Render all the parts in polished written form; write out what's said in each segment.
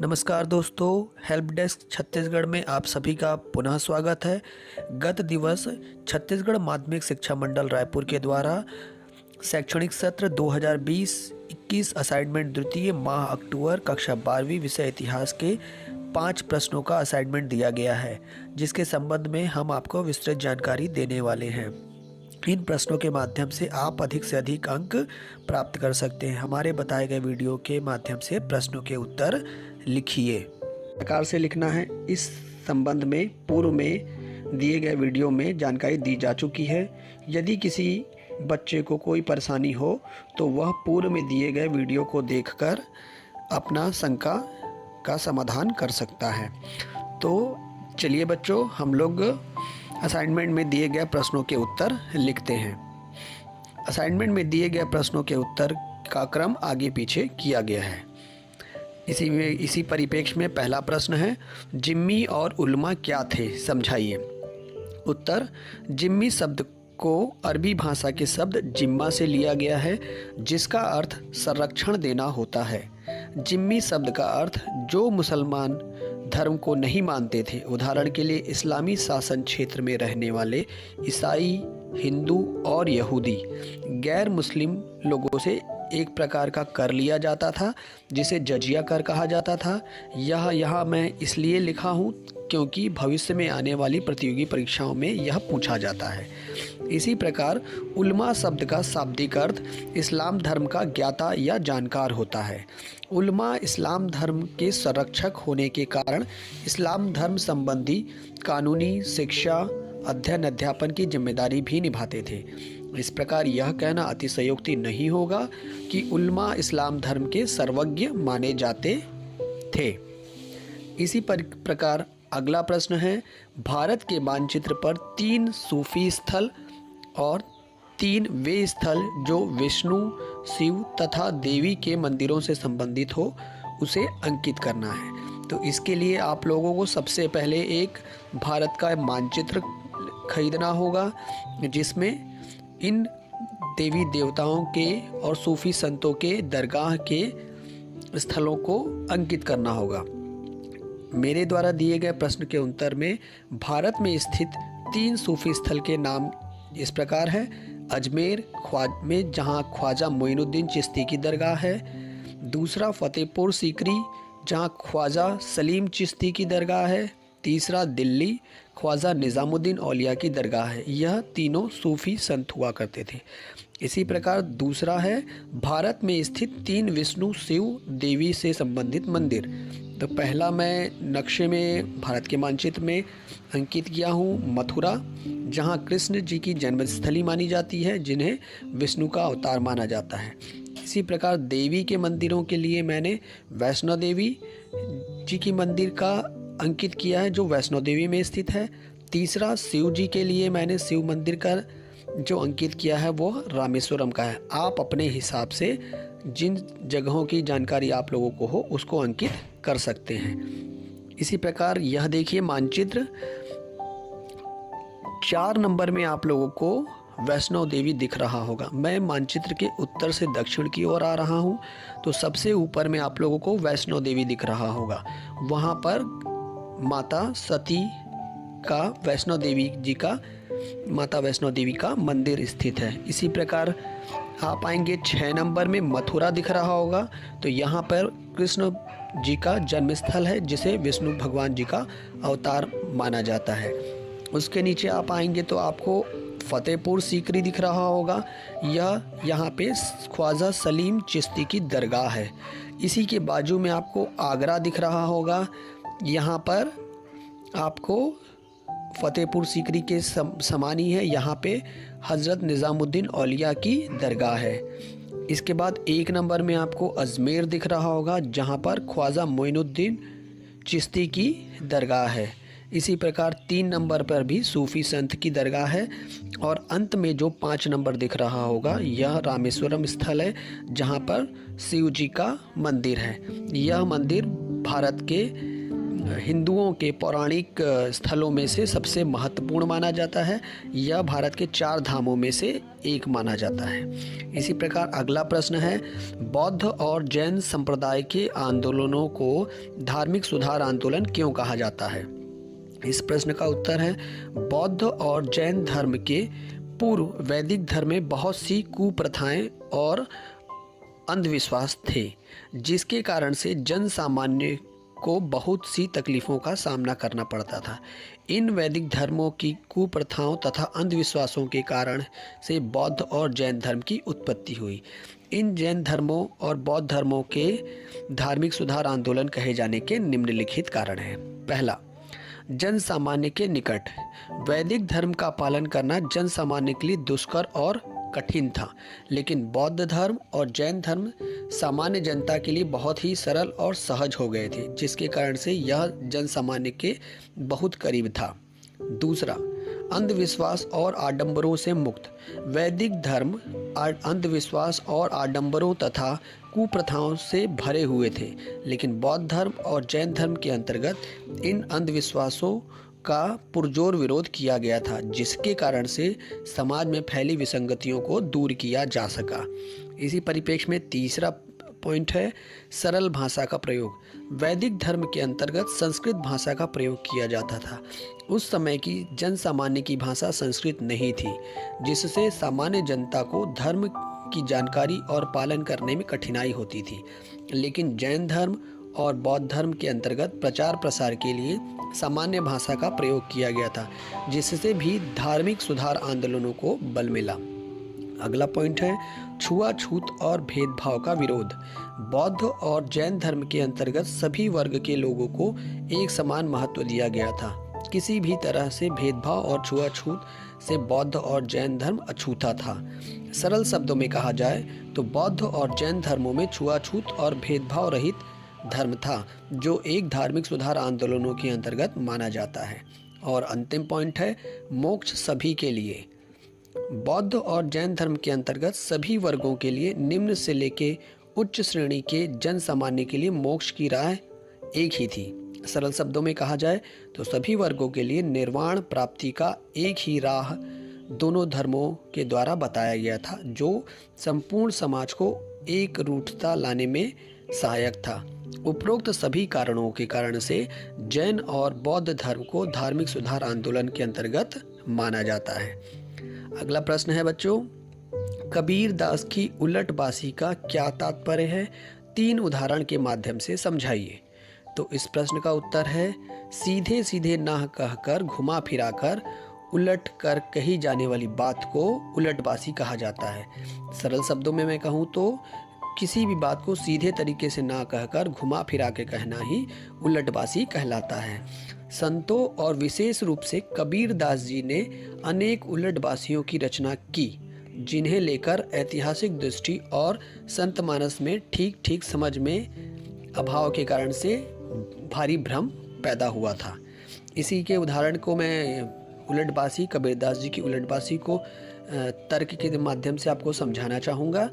नमस्कार दोस्तों, help desk Chhattisgarh में आप सभी का पुनः स्वागत है। गत दिवस छत्तीसगढ़ माध्यमिक शिक्षा मंडल रायपुर के द्वारा शैक्षणिक सत्र 2020-21 असाइनमेंट द्वितीय माह अक्टूबर कक्षा 12वीं विषय इतिहास के 5 प्रश्नों का असाइनमेंट दिया गया है, जिसके संबंध में हम आपको विस्तृत जानकारी देने वाले हैं। इन प्रश्नों के माध्यम से आप अधिक से अधिक अंक प्राप्त कर सकते हैं। हमारे बताए गए वीडियो के माध्यम से प्रश्नों के उत्तर लिखिए। प्रकार से लिखना है। इस संबंध में पूर्व में दिए गए वीडियो में जानकारी दी जा चुकी है। यदि किसी बच्चे को कोई परेशानी हो तो वह पूर्व में दिए गए वीडियो को देखकर अपना शंका का समाधान कर सकता है। तो चलिए बच्चों, हम लोग असाइनमेंट में दिए गए प्रश्नों के उत्तर लिखते हैं। असाइनमेंट में दिए गए प्रश्नों के उत्तर का क्रम आगे पीछे किया गया है। इसी परिप्रेक्ष्य में पहला प्रश्न है, जिम्मी और उल्मा क्या थे, समझाइए। उत्तर, जिम्मी शब्द को अरबी भाषा के शब्द जिम्मा से लिया गया है, जिसका अर्थ संरक्षण देना होता है। जिम्मी शब्द का अर्थ जो मुसलमान धर्म को नहीं मानते थे, उदाहरण के लिए इस्लामी शासन क्षेत्र में रहने वाले ईसाई, हिंदू और यहूदी, गैर मुस्लिम लोगों से एक प्रकार का कर लिया जाता था, जिसे जजिया कर कहा जाता था। यह यहाँ मैं इसलिए लिखा हूँ क्योंकि भविष्य में आने वाली प्रतियोगी परीक्षाओं में यह पूछा जाता है। इसी प्रकार उल्मा शब्द का शाब्दिक अर्थ इस्लाम धर्म का ज्ञाता या जानकार होता है। उल्मा इस्लाम धर्म के संरक्षक होने के कारण इस्लाम धर्म संबंधी कानूनी शिक्षा, अध्ययन अध्यापन की जिम्मेदारी भी निभाते थे। इस प्रकार यह कहना अतिशयोक्ति नहीं होगा कि उल्मा इस्लाम धर्म के सर्वज्ञ माने जाते थे। इसी प्रकार अगला प्रश्न है, भारत के मानचित्र पर 3 सूफी स्थल और 3 वे स्थल जो विष्णु, शिव तथा देवी के मंदिरों से संबंधित हो, उसे अंकित करना है। तो इसके लिए आप लोगों को सबसे पहले एक भारत का मानचित्र खरीदना होगा, जिसमें इन देवी देवताओं के और सूफी संतों के दरगाह के स्थलों को अंकित करना होगा। मेरे द्वारा दिए गए प्रश्न के उत्तर में भारत में स्थित 3 सूफी स्थल के नाम इस प्रकार है। अजमेर में जहां ख्वाजा मोइनुद्दीन चिश्ती की दरगाह है। दूसरा फतेहपुर सीकरी, जहां ख्वाजा सलीम चिश्ती की दरगाह है। तीसरा दिल्ली, ख्वाजा निज़ामुद्दीन औलिया की दरगाह है। यह तीनों सूफी संत हुआ करते थे। इसी प्रकार दूसरा है, भारत में स्थित 3 विष्णु शिव देवी से संबंधित मंदिर। तो पहला मैं नक्शे में भारत के मानचित्र में अंकित किया हूँ मथुरा, जहाँ कृष्ण जी की जन्मस्थली मानी जाती है, जिन्हें विष्णु का अवतार माना जाता है। इसी प्रकार देवी के मंदिरों के लिए मैंने वैष्णो देवी जी की मंदिर का अंकित किया है, जो वैष्णो देवी में स्थित है। तीसरा शिव जी के लिए मैंने शिव मंदिर का जो अंकित किया है वो रामेश्वरम का है। आप अपने हिसाब से जिन जगहों की जानकारी आप लोगों को हो उसको अंकित कर सकते हैं। इसी प्रकार यह देखिए मानचित्र 4 नंबर में आप लोगों को वैष्णो देवी दिख रहा होगा। मैं मानचित्र के उत्तर से दक्षिण की ओर आ रहा हूँ, तो सबसे ऊपर में आप लोगों को वैष्णो देवी दिख रहा होगा। वहाँ पर माता सती का माता वैष्णो देवी का मंदिर स्थित है। इसी प्रकार आप आएंगे 6 नंबर में मथुरा दिख रहा होगा, तो यहाँ पर कृष्ण जी का जन्मस्थल है, जिसे विष्णु भगवान जी का अवतार माना जाता है। उसके नीचे आप आएंगे तो आपको फतेहपुर सीकरी दिख रहा होगा। यह यहाँ पे ख्वाजा सलीम चिश्ती की दरगाह है। इसी के बाजू में आपको आगरा दिख रहा होगा। यहाँ पर आपको फतेहपुर सीकरी के समान ही है, यहाँ पे हज़रत निज़ामुद्दीन औलिया की दरगाह है। इसके बाद 1 नंबर में आपको अजमेर दिख रहा होगा, जहाँ पर ख्वाजा मोइनुद्दीन चिश्ती की दरगाह है। इसी प्रकार 3 नंबर पर भी सूफी संत की दरगाह है। और अंत में जो 5 नंबर दिख रहा होगा, यह रामेश्वरम स्थल है, जहाँ पर शिव जी का मंदिर है। यह मंदिर भारत के हिंदुओं के पौराणिक स्थलों में से सबसे महत्वपूर्ण माना जाता है। यह भारत के 4 धामों में से एक माना जाता है। इसी प्रकार अगला प्रश्न है, बौद्ध और जैन संप्रदाय के आंदोलनों को धार्मिक सुधार आंदोलन क्यों कहा जाता है? इस प्रश्न का उत्तर है, बौद्ध और जैन धर्म के पूर्व वैदिक धर्म में बहुत सी कुप्रथाएं और अंधविश्वास थे, जिसके कारण से जन सामान्य को बहुत सी तकलीफ़ों का सामना करना पड़ता था। इन वैदिक धर्मों की कुप्रथाओं तथा अंधविश्वासों के कारण से बौद्ध और जैन धर्म की उत्पत्ति हुई। इन जैन धर्मों और बौद्ध धर्मों के धार्मिक सुधार आंदोलन कहे जाने के निम्नलिखित कारण हैं। पहला, जन सामान्य के निकट। वैदिक धर्म का पालन करना जन सामान्य के लिए दुष्कर और कठिन था, लेकिन बौद्ध धर्म और जैन धर्म सामान्य जनता के लिए बहुत ही सरल और सहज हो गए थे, जिसके कारण से यह जन सामान्य के बहुत करीब था। दूसरा, अंधविश्वास और आडंबरों से मुक्त। वैदिक धर्म अंधविश्वास और आडंबरों तथा कुप्रथाओं से भरे हुए थे, लेकिन बौद्ध धर्म और जैन धर्म के अंतर्गत इन अंधविश्वासों का पुरजोर विरोध किया गया था, जिसके कारण से समाज में फैली विसंगतियों को दूर किया जा सका। इसी परिप्रेक्ष्य में तीसरा पॉइंट है, सरल भाषा का प्रयोग। वैदिक धर्म के अंतर्गत संस्कृत भाषा का प्रयोग किया जाता था। उस समय की जन सामान्य की भाषा संस्कृत नहीं थी, जिससे सामान्य जनता को धर्म की जानकारी और पालन करने में कठिनाई होती थी। लेकिन जैन धर्म और बौद्ध धर्म के अंतर्गत प्रचार प्रसार के लिए सामान्य भाषा का प्रयोग किया गया था, जिससे भी धार्मिक सुधार आंदोलनों को बल मिला। अगला पॉइंट है, छुआछूत और भेदभाव का विरोध। बौद्ध और जैन धर्म के अंतर्गत सभी वर्ग के लोगों को एक समान महत्व दिया गया था। किसी भी तरह से भेदभाव और छुआछूत से बौद्ध और जैन धर्म अछूता था। सरल शब्दों में कहा जाए तो बौद्ध और जैन धर्मों में छुआछूत और भेदभाव रहित धर्म था, जो एक धार्मिक सुधार आंदोलनों के अंतर्गत माना जाता है। और अंतिम पॉइंट है, मोक्ष सभी के लिए। बौद्ध और जैन धर्म के अंतर्गत सभी वर्गों के लिए, निम्न से लेके उच्च श्रेणी के जन सामान्य के लिए मोक्ष की राह एक ही थी। सरल शब्दों में कहा जाए तो सभी वर्गों के लिए निर्वाण प्राप्ति का एक ही राह दोनों धर्मों के द्वारा बताया गया था, जो संपूर्ण समाज को एक रूठता लाने में सहायक था। उपरोक्त सभी कारणों के कारण से जैन और बौद्ध धर्म को धार्मिक सुधार आंदोलन के अंतर्गत माना जाता है। अगला प्रश्न है बच्चों, कबीर दास की उलटबासी का क्या तात्पर्य है? 3 उदाहरण के माध्यम से समझाइए। तो इस प्रश्न का उत्तर है, सीधे सीधे ना कहकर घुमा फिराकर उलट कर कही जाने वाली बात को उलटबासी कहा जाता है। सरल शब्दों में मैं कहूँ तो किसी भी बात को सीधे तरीके से ना कहकर घुमा फिरा के कहना ही उलटबासी कहलाता है। संतों और विशेष रूप से कबीर दास जी ने अनेक उलटबासियों की रचना की, जिन्हें लेकर ऐतिहासिक दृष्टि और संत मानस में ठीक ठीक समझ में अभाव के कारण से भारी भ्रम पैदा हुआ था। इसी के उदाहरण को मैं उलटबासी, कबीरदास जी की उलटबासी को तर्क के माध्यम से आपको समझाना चाहूँगा।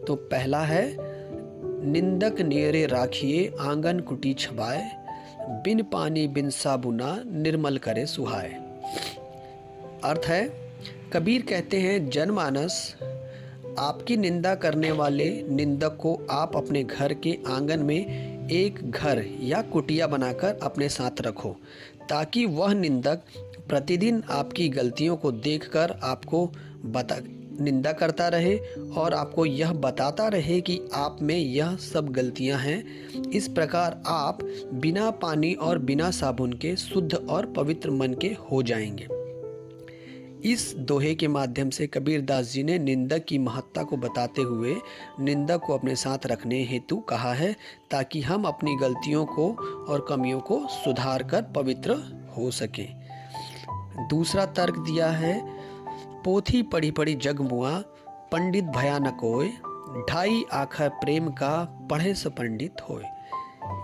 तो पहला है, निंदक नेरे राखिए आंगन कुटी छबाए, बिन पानी बिन साबुना निर्मल करे सुहाए। अर्थ है, कबीर कहते हैं, जनमानस आपकी निंदा करने वाले निंदक को आप अपने घर के आंगन में एक घर या कुटिया बनाकर अपने साथ रखो, ताकि वह निंदक प्रतिदिन आपकी गलतियों को देखकर आपको निंदा करता रहे और आपको यह बताता रहे कि आप में यह सब गलतियां हैं। इस प्रकार आप बिना पानी और बिना साबुन के शुद्ध और पवित्र मन के हो जाएंगे। इस दोहे के माध्यम से कबीर दास जी ने निंदक की महत्ता को बताते हुए निंदक को अपने साथ रखने हेतु कहा है, ताकि हम अपनी गलतियों को और कमियों को सुधार कर पवित्र हो सकें। दूसरा तर्क दिया है, पोथी पढ़ी पढ़ी जग मुआ, पंडित भयानक होए, ढाई आखर प्रेम का पढ़े से पंडित होए।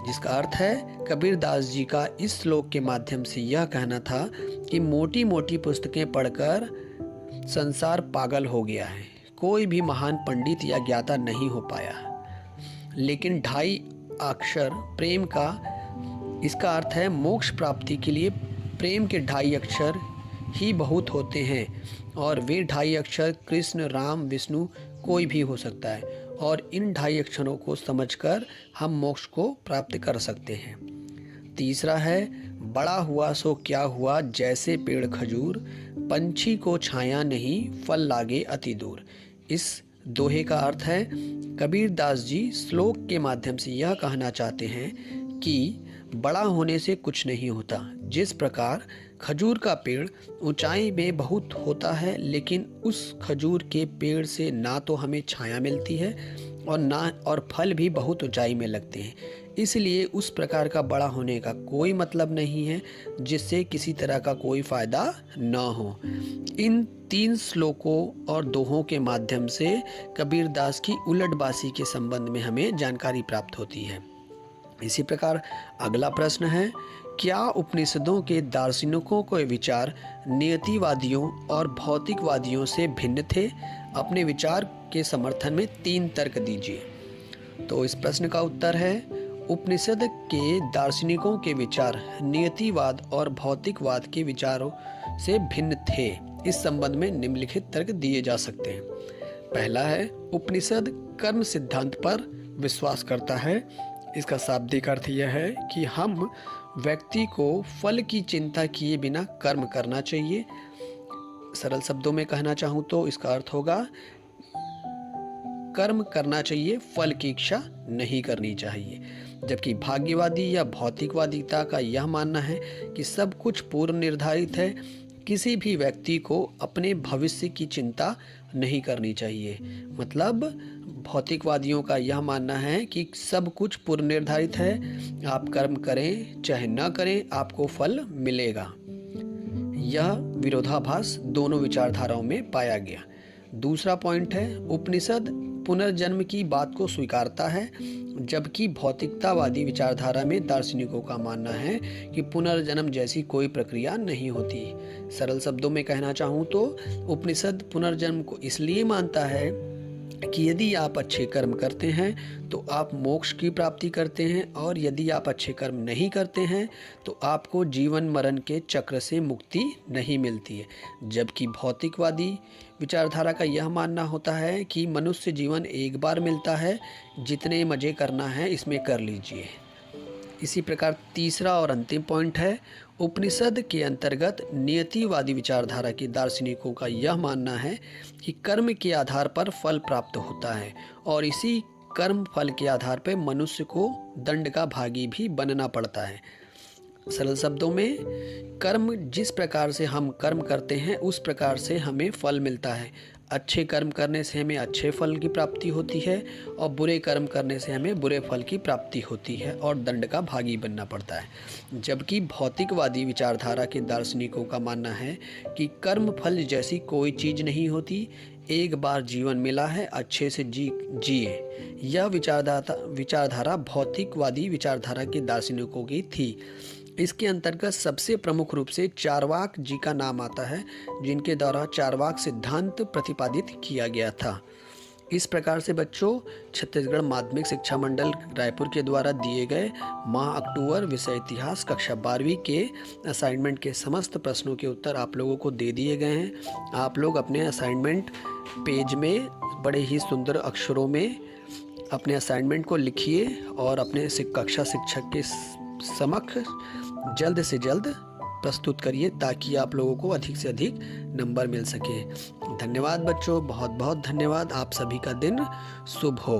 जिसका अर्थ है, कबीर दास जी का इस श्लोक के माध्यम से यह कहना था कि मोटी मोटी पुस्तकें पढ़कर संसार पागल हो गया है, कोई भी महान पंडित या ज्ञाता नहीं हो पाया, लेकिन ढाई अक्षर प्रेम का इसका अर्थ है मोक्ष प्राप्ति के लिए प्रेम के 2.5 अक्षर ही बहुत होते हैं और वे 2.5 अक्षर कृष्ण, राम, विष्णु कोई भी हो सकता है और इन 2.5 अक्षरों को समझकर हम मोक्ष को प्राप्त कर सकते हैं। तीसरा है बड़ा हुआ सो क्या हुआ जैसे पेड़ खजूर, पंछी को छाया नहीं फल लागे अति दूर। इस दोहे का अर्थ है कबीर दास जी श्लोक के माध्यम से यह कहना चाहते हैं कि बड़ा होने से कुछ नहीं होता। जिस प्रकार खजूर का पेड़ ऊंचाई में बहुत होता है लेकिन उस खजूर के पेड़ से ना तो हमें छाया मिलती है और फल भी बहुत ऊंचाई में लगते हैं, इसलिए उस प्रकार का बड़ा होने का कोई मतलब नहीं है जिससे किसी तरह का कोई फ़ायदा न हो। इन 3 श्लोकों और दोहों के माध्यम से कबीर दास की उलटबासी के संबंध में हमें जानकारी प्राप्त होती है। इसी प्रकार अगला प्रश्न है, क्या उपनिषदों के दार्शनिकों के विचार नियतिवादियों और भौतिकवादियों से भिन्न थे? अपने विचार के समर्थन में 3 तर्क दीजिए। तो इस प्रश्न का उत्तर है उपनिषद के दार्शनिकों के विचार नियतिवाद और भौतिकवाद के विचारों से भिन्न थे। इस संबंध में निम्नलिखित तर्क दिए जा सकते हैं। पहला है उपनिषद कर्म सिद्धांत पर विश्वास करता है। इसका शाब्दिक अर्थ यह है कि हम व्यक्ति को फल की चिंता किए बिना कर्म करना चाहिए। सरल शब्दों में कहना चाहूँ तो इसका अर्थ होगा कर्म करना चाहिए, फल की इच्छा नहीं करनी चाहिए। जबकि भाग्यवादी या भौतिकवादिता का यह मानना है कि सब कुछ पूर्व निर्धारित है, किसी भी व्यक्ति को अपने भविष्य की चिंता नहीं करनी चाहिए। मतलब भौतिकवादियों का यह मानना है कि सब कुछ पूर्व निर्धारित है, आप कर्म करें चाहे न करें आपको फल मिलेगा। यह विरोधाभास दोनों विचारधाराओं में पाया गया। दूसरा पॉइंट है उपनिषद पुनर्जन्म की बात को स्वीकारता है, जबकि भौतिकतावादी विचारधारा में दार्शनिकों का मानना है कि पुनर्जन्म जैसी कोई प्रक्रिया नहीं होती। सरल शब्दों में कहना चाहूँ तो उपनिषद पुनर्जन्म को इसलिए मानता है कि यदि आप अच्छे कर्म करते हैं तो आप मोक्ष की प्राप्ति करते हैं और यदि आप अच्छे कर्म नहीं करते हैं तो आपको जीवन मरण के चक्र से मुक्ति नहीं मिलती है। जबकि भौतिकवादी विचारधारा का यह मानना होता है कि मनुष्य जीवन एक बार मिलता है, जितने मज़े करना है इसमें कर लीजिए। इसी प्रकार तीसरा और अंतिम पॉइंट है उपनिषद के अंतर्गत नियतिवादी विचारधारा के दार्शनिकों का यह मानना है कि कर्म के आधार पर फल प्राप्त होता है और इसी कर्म फल के आधार पर मनुष्य को दंड का भागी भी बनना पड़ता है। सरल शब्दों में कर्म जिस प्रकार से हम कर्म करते हैं उस प्रकार से हमें फल मिलता है। अच्छे कर्म करने से हमें अच्छे फल की प्राप्ति होती है और बुरे कर्म करने से हमें बुरे फल की प्राप्ति होती है और दंड का भागी बनना पड़ता है। जबकि भौतिकवादी विचारधारा के दार्शनिकों का मानना है कि कर्म फल जैसी कोई चीज़ नहीं होती, एक बार जीवन मिला है अच्छे से जिए। यह विचारधारा भौतिकवादी विचारधारा के दार्शनिकों की थी। इसके अंतर्गत सबसे प्रमुख रूप से चारवाक जी का नाम आता है, जिनके द्वारा चारवाक सिद्धांत प्रतिपादित किया गया था। इस प्रकार से बच्चों छत्तीसगढ़ माध्यमिक शिक्षा मंडल रायपुर के द्वारा दिए गए माह अक्टूबर विषय इतिहास कक्षा 12वीं के असाइनमेंट के समस्त प्रश्नों के उत्तर आप लोगों को दे दिए गए हैं। आप लोग अपने असाइनमेंट पेज में बड़े ही सुंदर अक्षरों में अपने असाइनमेंट को लिखिए और अपने कक्षा शिक्षक के समक्ष जल्द से जल्द प्रस्तुत करिए ताकि आप लोगों को अधिक से अधिक नंबर मिल सके। धन्यवाद बच्चों, बहुत बहुत धन्यवाद। आप सभी का दिन शुभ हो।